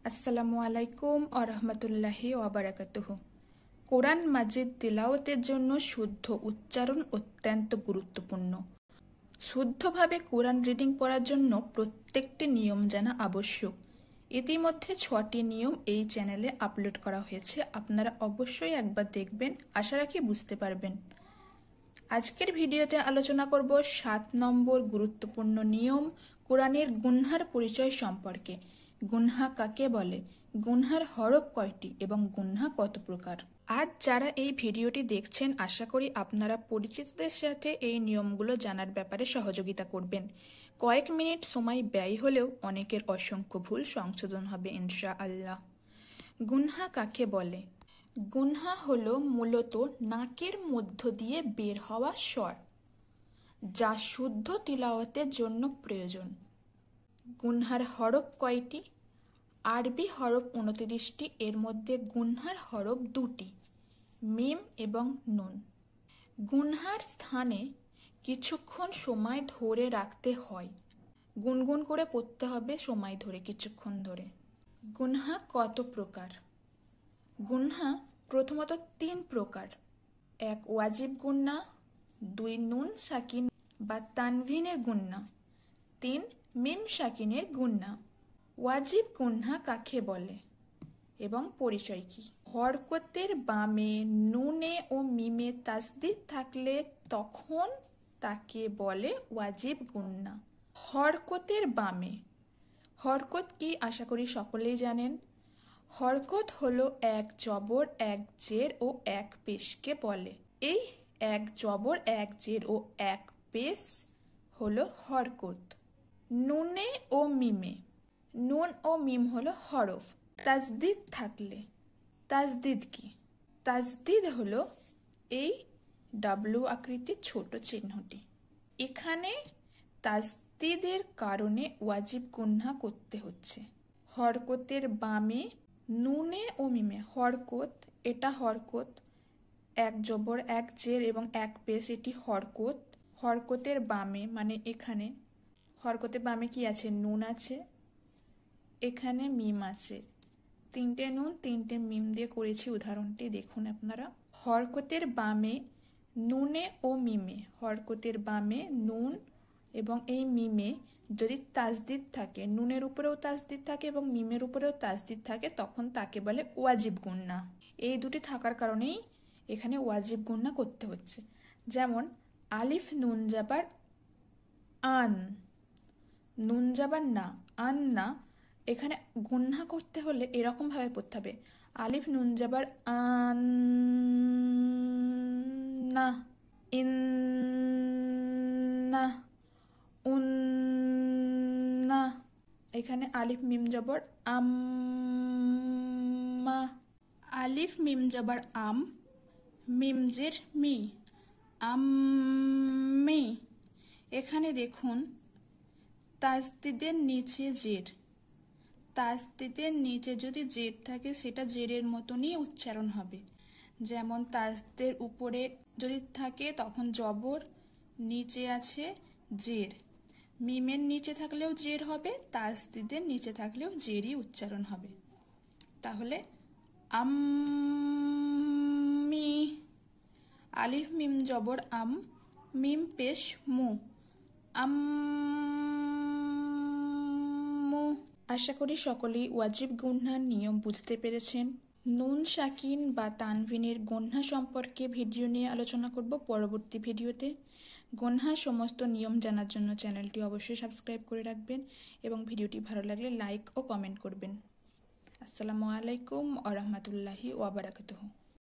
আসসালামু আলাইকুম ওয়া রাহমাতুল্লাহি ওয়া বারাকাতুহু। কোরআন মাজিদ তিলাওয়াতের জন্য শুদ্ধ উচ্চারণ অত্যন্ত গুরুত্বপূর্ণ। শুদ্ধভাবে কোরআন রিডিং পড়ার জন্য প্রত্যেকটি নিয়ম জানা আবশ্যক। ইতিমধ্যে 6টি নিয়ম এই চ্যানেলে আপলোড করা হয়েছে, আপনারা অবশ্যই একবার দেখবেন, আশা রাখি বুঝতে পারবেন। আজকের ভিডিওতে আলোচনা করব 7 নম্বর গুরুত্বপূর্ণ নিয়ম কোরআনের গুনহার পরিচয় সম্পর্কে। গুনহা কাকে বলে, গুনহার হরফ কয়টি এবং গুনহা কত প্রকার। আজ যারা এই ভিডিওটি দেখছেন, আশা করি আপনারা পরিচিতদের সাথে এই নিয়মগুলো জানার ব্যাপারে সহযোগিতা করবেন। কয়েক মিনিট সময় ব্যয় হলেও অনেকের অসংখ্য ভুল সংশোধন হবে ইনশাআল্লাহ। গুনহা কাকে বলে? গুনহা হলো মূলত নাকের মধ্য দিয়ে বের হওয়া স্বর, যা শুদ্ধ তিলাওয়াতের জন্য প্রয়োজন। গুনহার হরফ কয়টি? আরবি হরফ 29টি, এর মধ্যে গুনহার হরফ 2টি, মিম এবং নুন। গুনহার স্থানে কিছুক্ষণ সময় ধরে রাখতে হয়, গুনগুন করে পড়তে হবে সময় ধরে, কিছুক্ষণ ধরে। গুনহা কত প্রকার? গুনহা প্রথমত 3 প্রকার। 1 ওয়াজিব গুন্না, 2 নুন সাকিন বা তানভিনের গুন্না, 3 মিম সাকিনের গুন্না। ওয়াজিব গুন্না কাকে বলে এবং পরিচয় কি? হরকতের বামে নুনে ও মিমে তাসদিদ থাকলে তখন তাকে বলে ওয়াজিব গুন্না। হরকতের বামে, হরকত কি আশা করি সকলেই জানেন। হরকত হলো 1 জবর 1 জের ও 1 পেশকে বলে। এই 1 জবর 1 জের ও 1 পেশ হলো হরকত। নুনে ও মিমে, নুন ও মিম হলো হরফ। তাসদিদ থাকলে, তাসদিদ কি? তাসদিদ হলো এই ডাব্লু আকৃতির ছোট চিহ্নটি। এখানে তাসদিদের কারণে ওয়াজিব গুনহা করতে হচ্ছে। হরকতের বামে নুনে ও মিমে, হরকত, এটা হরকত, 1 জবর 1 জের এবং 1 পেশ, এটি হরকত। হরকতের বামে মানে এখানে হরকতের বামে কি আছে? নুন আছে, এখানে মিম আছে। 3টে নুন 3টে মিম দিয়ে করেছি উদাহরণটি, দেখুন আপনারা। হরকতের বামে নুনে ও মিমে, হরকতের বামে নুন এবং এই মিমে যদি তাসদিদ থাকে, নুনের উপরেও তাসদিদ থাকে এবং মিমের উপরেও তাসদিদ থাকে, তখন তাকে বলে ওয়াজিব গুন্না। এই দুটি থাকার কারণেই এখানে ওয়াজিব গুন্না করতে হচ্ছে। যেমন আলিফ নুন জাবার আন, নুন জাবার না, আন না, এখানে গুন্না করতে হলে এরকম ভাবে পড়তে হবে। আলিফ নুন জাবার আন না, ইন না, উন না। এখানে আলিফ মিম জবর আম্মা, আলিফ মিম জবর আম, মিম জের মি, আম্মি। এখানে দেখুন তাসদিদের নিচে জের, তাসদিদের নিচে যদি জের থাকে সেটা জেরের মতনই উচ্চারণ হবে। যেমন তাসদের উপরে যদি থাকে তখন জবর, নিচে আছে জের। মিমের নিচে থাকলেও জের হবে, তাসদিদের নিচে থাকলেও জেরই উচ্চারণ হবে। তাহলে আম্মি, আলিফ মিম জবর আম, মিম পেশ মু, আম্মু। আশা করি সকলেই ওয়াজিব গুনহার নিয়ম বুঝতে পেরেছেন। নুন সাকিন বা তানভিনের গুনহা সম্পর্কে ভিডিও নিয়ে আলোচনা করব পরবর্তী ভিডিওতে। গুনহার সমস্ত নিয়ম জানার জন্য চ্যানেলটি অবশ্যই সাবস্ক্রাইব করে রাখবেন এবং ভিডিওটি ভালো লাগলে লাইক ও কমেন্ট করবেন। আসসালামু আলাইকুম ওয়া রাহমাতুল্লাহি ওয়া বারাকাতুহু।